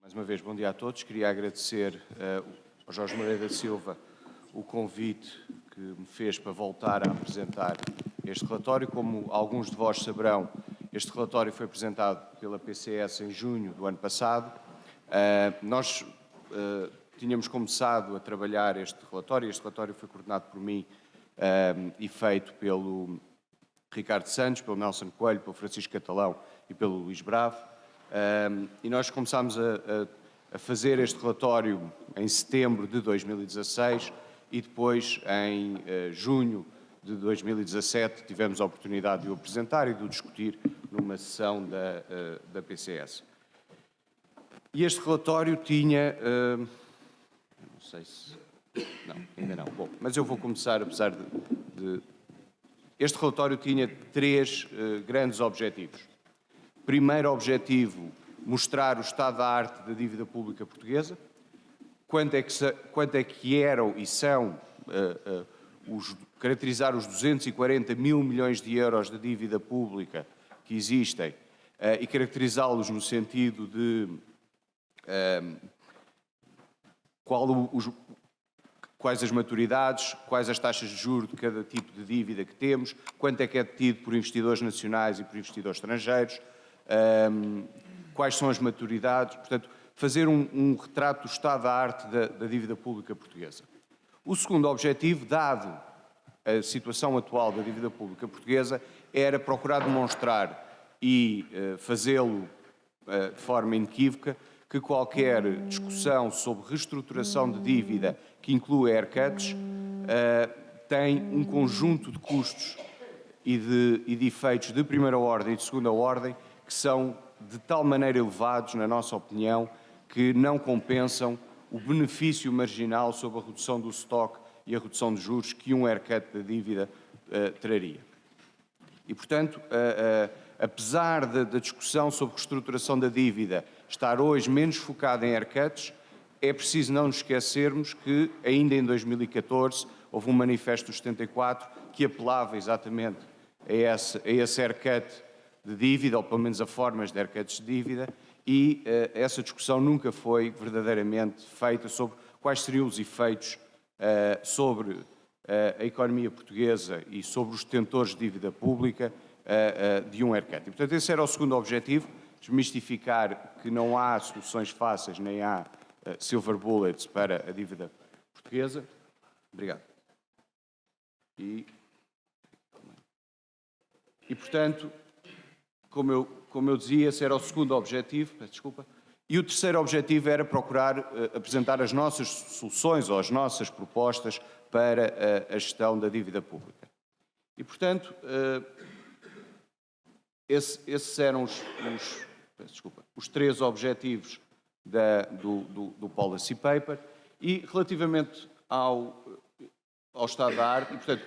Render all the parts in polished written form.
Mais uma vez, bom dia a todos. Queria agradecer ao Jorge Moreira da Silva o convite que me fez para voltar a apresentar este relatório. Como alguns de vós saberão, este relatório foi apresentado pela PCS em junho do ano passado. Nós tínhamos começado a trabalhar este relatório foi coordenado por mim e feito pelo Ricardo Santos, pelo Nelson Coelho, pelo Francisco Catalão e pelo Luís Bravo. E nós começámos a fazer este relatório em setembro de 2016 e depois, em junho de 2017, tivemos a oportunidade de o apresentar e de o discutir numa sessão da PCS. E este relatório tinha... não sei se... Não, ainda não. Bom, mas eu vou começar, apesar de... Este relatório tinha três grandes objetivos. Primeiro objetivo, mostrar o estado da arte da dívida pública portuguesa, quanto é que eram e são, caracterizar os 240 mil milhões de euros de dívida pública que existem e caracterizá-los no sentido de quais as maturidades, quais as taxas de juros de cada tipo de dívida que temos, quanto é que é detido por investidores nacionais e por investidores estrangeiros, quais são as maturidades, portanto, fazer um retrato do estado da arte da dívida pública portuguesa. O segundo objetivo, dado a situação atual da dívida pública portuguesa, era procurar demonstrar e fazê-lo de forma inequívoca que qualquer discussão sobre reestruturação de dívida que inclua haircuts tem um conjunto de custos e de efeitos de primeira ordem e de segunda ordem que são de tal maneira elevados, na nossa opinião, que não compensam o benefício marginal sobre a redução do estoque e a redução de juros que um haircut da dívida traria. E, portanto, apesar da discussão sobre reestruturação da dívida estar hoje menos focada em haircuts, é preciso não nos esquecermos que, ainda em 2014, houve um manifesto dos 74 que apelava exatamente a esse haircut de dívida, ou pelo menos a formas de haircuts de dívida, e essa discussão nunca foi verdadeiramente feita sobre quais seriam os efeitos sobre a economia portuguesa e sobre os detentores de dívida pública de um haircut. E, portanto, esse era o segundo objetivo, desmistificar que não há soluções fáceis, nem há silver bullets para a dívida portuguesa. Obrigado. E portanto, como eu dizia, esse era o segundo objetivo, peço desculpa, e o terceiro objetivo era procurar apresentar as nossas soluções ou as nossas propostas para a gestão da dívida pública. E, portanto, esses eram os três objetivos do Policy Paper. E, relativamente ao estado da arte, e, portanto,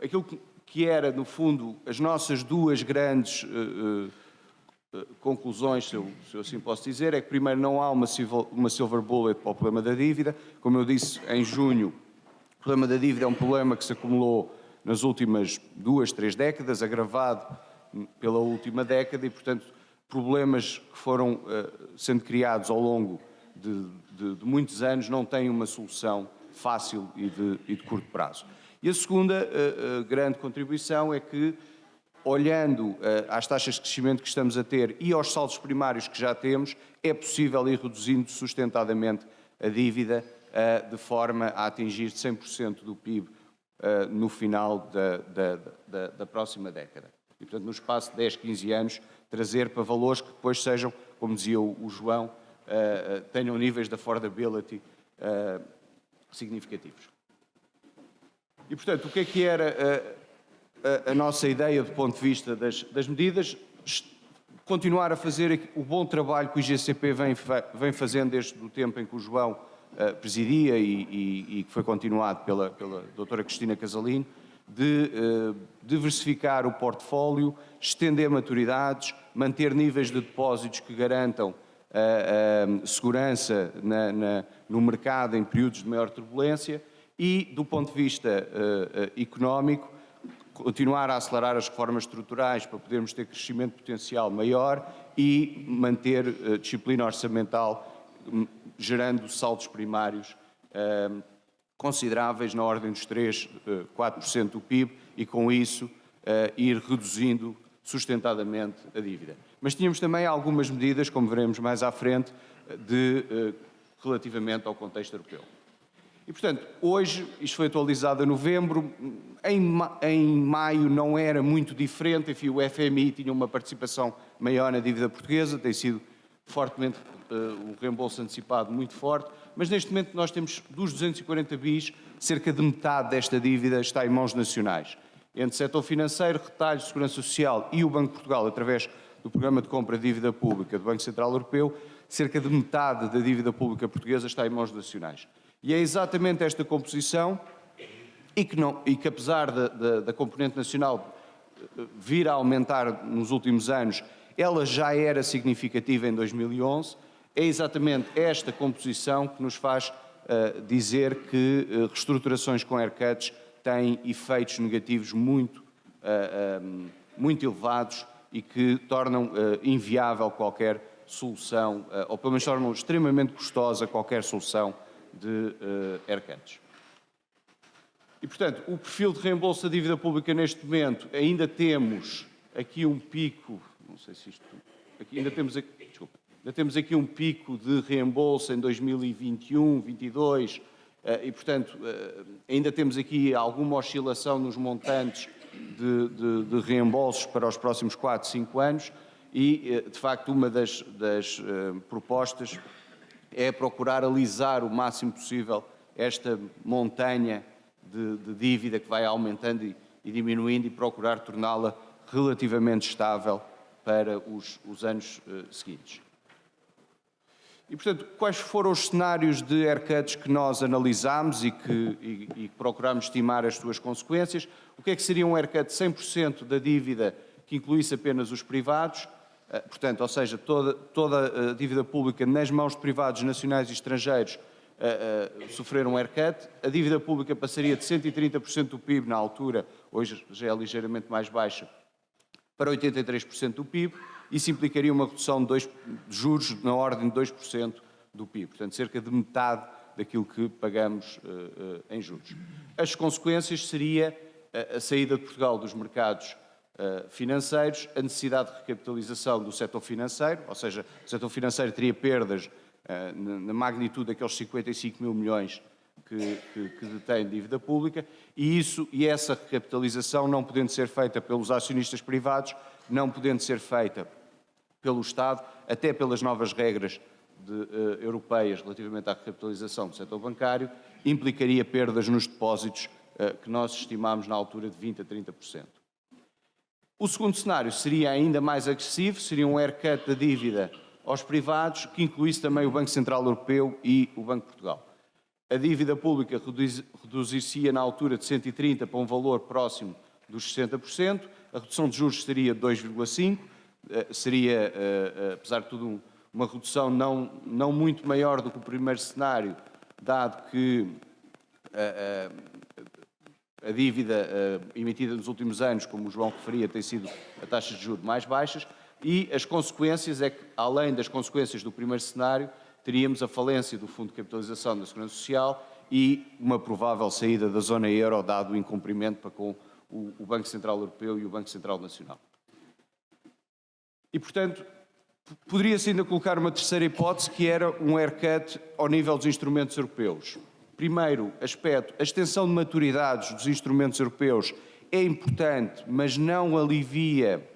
aquilo que era, no fundo, as nossas duas grandes conclusões, se eu assim posso dizer, é que, primeiro, não há uma silver bullet para o problema da dívida. Como eu disse em junho, o problema da dívida é um problema que se acumulou nas últimas 2, 3 décadas, agravado pela última década e, portanto, problemas que foram sendo criados ao longo de muitos anos não têm uma solução fácil e de curto prazo. E a segunda grande contribuição é que, olhando às taxas de crescimento que estamos a ter e aos saldos primários que já temos, é possível ir reduzindo sustentadamente a dívida de forma a atingir 100% do PIB no final da próxima década. E, portanto, no espaço de 10, 15 anos, trazer para valores que depois sejam, como dizia o João, tenham níveis de affordability significativos. E, portanto, o que era a nossa ideia do ponto de vista das medidas? Continuar a fazer o bom trabalho que o IGCP vem fazendo desde o tempo em que o João presidia e que foi continuado pela doutora Cristina Casalino, de diversificar o portfólio, estender maturidades, manter níveis de depósitos que garantam segurança no mercado em períodos de maior turbulência e, do ponto de vista económico, continuar a acelerar as reformas estruturais para podermos ter crescimento potencial maior e manter disciplina orçamental gerando saldos primários consideráveis na ordem dos 3, 4% do PIB e com isso ir reduzindo sustentadamente a dívida. Mas tínhamos também algumas medidas, como veremos mais à frente, relativamente ao contexto europeu. E, portanto, hoje, isto foi atualizado em novembro, em maio não era muito diferente, enfim, o FMI tinha uma participação maior na dívida portuguesa, tem sido fortemente o reembolso antecipado muito forte, mas neste momento nós temos dos 240 bis, cerca de metade desta dívida está em mãos nacionais. Entre setor financeiro, retalho, segurança social e o Banco de Portugal, através do programa de compra de dívida pública do Banco Central Europeu, cerca de metade da dívida pública portuguesa está em mãos nacionais. E é exatamente esta composição e que apesar da componente nacional vir a aumentar nos últimos anos, ela já era significativa em 2011, é exatamente esta composição que nos faz dizer que reestruturações com haircuts têm efeitos negativos muito elevados e que tornam inviável qualquer solução, ou pelo menos tornam extremamente custosa qualquer solução de haircuts. E, portanto, o perfil de reembolso da dívida pública neste momento, ainda temos aqui um pico, não sei se isto... ainda temos aqui um pico de reembolso em 2021, 2022, e, portanto, ainda temos aqui alguma oscilação nos montantes de reembolsos para os próximos 4, 5 anos e, de facto, uma das propostas é procurar alisar o máximo possível esta montanha de dívida que vai aumentando e diminuindo e procurar torná-la relativamente estável para os anos seguintes. E, portanto, quais foram os cenários de haircuts que nós analisámos e que procurámos estimar as suas consequências? O que é que seria um haircut de 100% da dívida que incluísse apenas os privados? Portanto, ou seja, toda a dívida pública nas mãos de privados nacionais e estrangeiros sofreram um haircut. A dívida pública passaria de 130% do PIB na altura, hoje já é ligeiramente mais baixa, para 83% do PIB. Isso implicaria uma redução de juros na ordem de 2% do PIB, portanto, cerca de metade daquilo que pagamos em juros. As consequências seria a saída de Portugal dos mercados financeiros, a necessidade de recapitalização do setor financeiro, ou seja, o setor financeiro teria perdas na magnitude daqueles 55 mil milhões que detém dívida pública, e essa recapitalização não podendo ser feita pelos acionistas privados, não podendo ser feita pelo Estado, até pelas novas regras europeias relativamente à recapitalização do setor bancário, implicaria perdas nos depósitos que nós estimámos na altura de 20% a 30%. O segundo cenário seria ainda mais agressivo, seria um haircut da dívida aos privados, que incluísse também o Banco Central Europeu e o Banco de Portugal. A dívida pública reduzir-se-ia na altura de 130 para um valor próximo dos 60%, a redução de juros seria 2,5%, seria, apesar de tudo, uma redução não muito maior do que o primeiro cenário, dado que a dívida emitida nos últimos anos, como o João referia, tem sido a taxas de juros mais baixas, e as consequências é que, além das consequências do primeiro cenário, teríamos a falência do Fundo de Capitalização da Segurança Social e uma provável saída da zona euro, dado o incumprimento para com o Banco Central Europeu e o Banco Central Nacional. E, portanto, poderia-se ainda colocar uma terceira hipótese, que era um haircut ao nível dos instrumentos europeus. Primeiro aspecto, a extensão de maturidades dos instrumentos europeus é importante, mas não alivia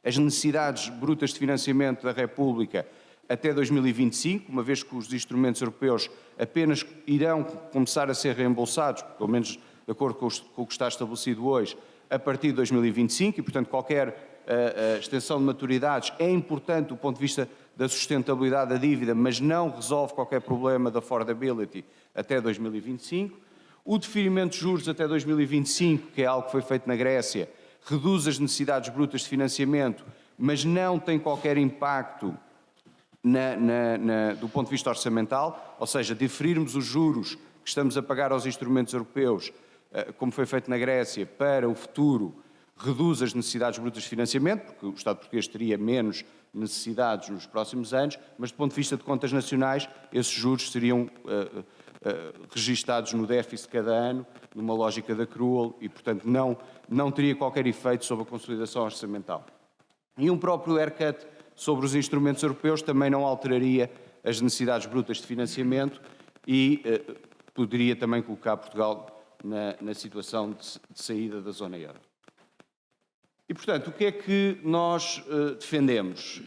as necessidades brutas de financiamento da República até 2025, uma vez que os instrumentos europeus apenas irão começar a ser reembolsados, pelo menos de acordo com o que está estabelecido hoje, a partir de 2025, e, portanto, qualquer extensão de maturidades é importante do ponto de vista da sustentabilidade da dívida, mas não resolve qualquer problema da affordability até 2025. O deferimento de juros até 2025, que é algo que foi feito na Grécia, reduz as necessidades brutas de financiamento, mas não tem qualquer impacto do ponto de vista orçamental, ou seja, diferirmos os juros que estamos a pagar aos instrumentos europeus, como foi feito na Grécia, para o futuro, reduz as necessidades brutas de financiamento, porque o Estado português teria menos necessidades nos próximos anos, mas do ponto de vista de contas nacionais, esses juros seriam registados no déficit de cada ano, numa lógica de accrual, e, portanto, não teria qualquer efeito sobre a consolidação orçamental. E um próprio haircut sobre os instrumentos europeus também não alteraria as necessidades brutas de financiamento e poderia também colocar Portugal na situação de saída da zona euro. E, portanto, o que é que nós defendemos?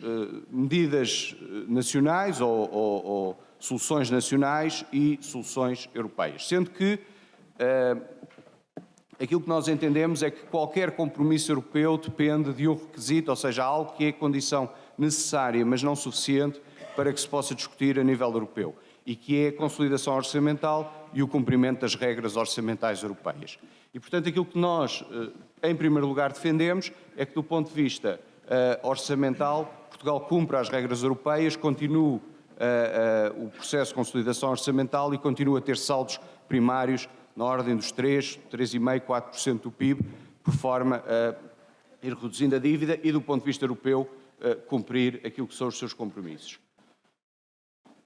Medidas nacionais ou soluções nacionais e soluções europeias. Sendo que aquilo que nós entendemos é que qualquer compromisso europeu depende de um requisito, ou seja, algo que é condição necessária, mas não suficiente, para que se possa discutir a nível europeu, e que é a consolidação orçamental e o cumprimento das regras orçamentais europeias. E, portanto, aquilo que nós, em primeiro lugar, defendemos é que, do ponto de vista orçamental, Portugal cumpra as regras europeias, continue o processo de consolidação orçamental e continue a ter saldos primários na ordem dos 3,5%, 4% do PIB, por forma a ir reduzindo a dívida e, do ponto de vista europeu, cumprir aquilo que são os seus compromissos.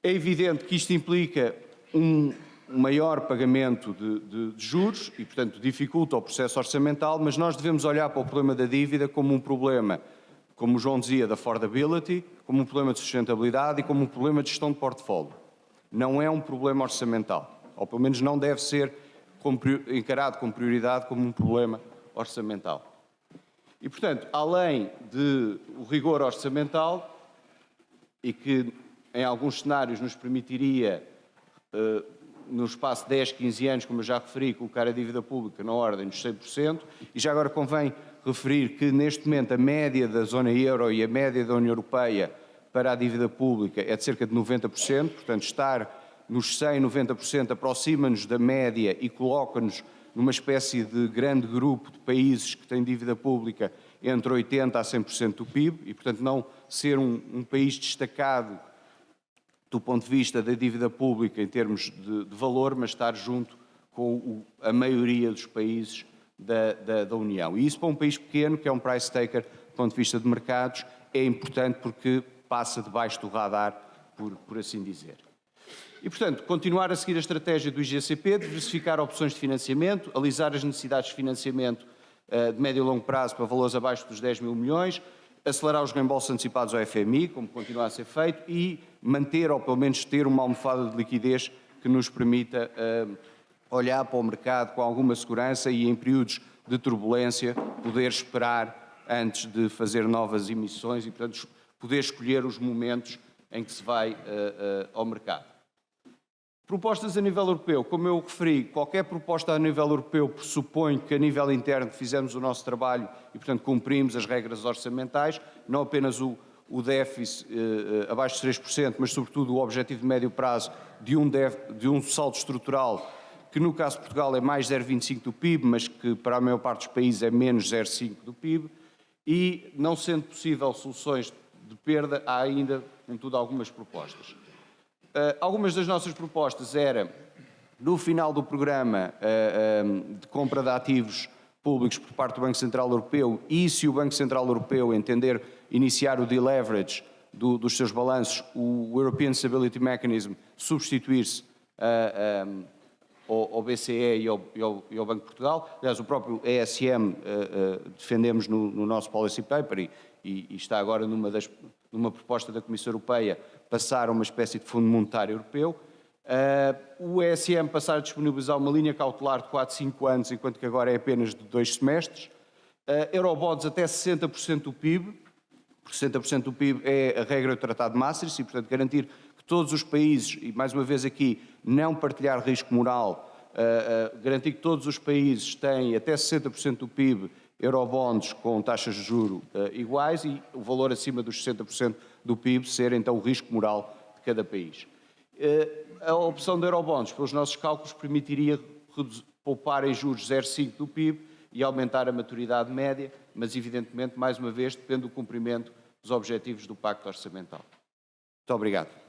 É evidente que isto implica um maior pagamento de juros e, portanto, dificulta o processo orçamental, mas nós devemos olhar para o problema da dívida como um problema, como o João dizia, de affordability, como um problema de sustentabilidade e como um problema de gestão de portfólio. Não é um problema orçamental, ou pelo menos não deve ser encarado com prioridade como um problema orçamental. E, portanto, além do rigor orçamental, e que em alguns cenários nos permitiria, no espaço de 10, 15 anos, como eu já referi, colocar a dívida pública na ordem dos 100%, e já agora convém referir que neste momento a média da zona euro e a média da União Europeia para a dívida pública é de cerca de 90%, portanto estar nos 100, 90% aproxima-nos da média e coloca-nos numa espécie de grande grupo de países que têm dívida pública entre 80% a 100% do PIB e, portanto, não ser um país destacado do ponto de vista da dívida pública em termos de valor, mas estar junto com a maioria dos países da União. E isso para um país pequeno, que é um price taker do ponto de vista de mercados, é importante porque passa debaixo do radar, por assim dizer. E, portanto, continuar a seguir a estratégia do IGCP, diversificar opções de financiamento, alisar as necessidades de financiamento de médio e longo prazo para valores abaixo dos 10 mil milhões, acelerar os reembolsos antecipados ao FMI, como continua a ser feito, e manter, ou pelo menos ter uma almofada de liquidez que nos permita olhar para o mercado com alguma segurança e, em períodos de turbulência, poder esperar antes de fazer novas emissões e, portanto, poder escolher os momentos em que se vai ao mercado. Propostas a nível europeu. Como eu referi, qualquer proposta a nível europeu pressupõe que a nível interno fizemos o nosso trabalho e, portanto, cumprimos as regras orçamentais, não apenas o déficit abaixo de 3%, mas, sobretudo, o objetivo de médio prazo de um saldo estrutural que, no caso de Portugal, é mais 0,25% do PIB, mas que, para a maior parte dos países, é menos 0,5% do PIB. E, não sendo possível soluções de perda, há ainda, contudo, algumas propostas. Algumas das nossas propostas era, no final do programa de compra de ativos públicos por parte do Banco Central Europeu, e se o Banco Central Europeu entender iniciar o deleverage dos seus balanços, o European Stability Mechanism substituir-se ao BCE e ao Banco de Portugal. Aliás, o próprio ESM defendemos no nosso policy paper e está agora numa proposta da Comissão Europeia passar a uma espécie de Fundo Monetário Europeu. O ESM passar a disponibilizar uma linha cautelar de 4, 5 anos, enquanto que agora é apenas de 2 semestres. Eurobonds até 60% do PIB, porque 60% do PIB é a regra do Tratado de Maastricht e, portanto, garantir que todos os países, e mais uma vez aqui, não partilhar risco moral, garantir que todos os países têm até 60% do PIB eurobonds com taxas de juro iguais e o valor acima dos 60% do PIB ser então o risco moral de cada país. A opção de eurobonds, pelos nossos cálculos, permitiria poupar em juros 0,5% do PIB e aumentar a maturidade média, mas evidentemente, mais uma vez, depende do cumprimento dos objetivos do Pacto Orçamental. Muito obrigado.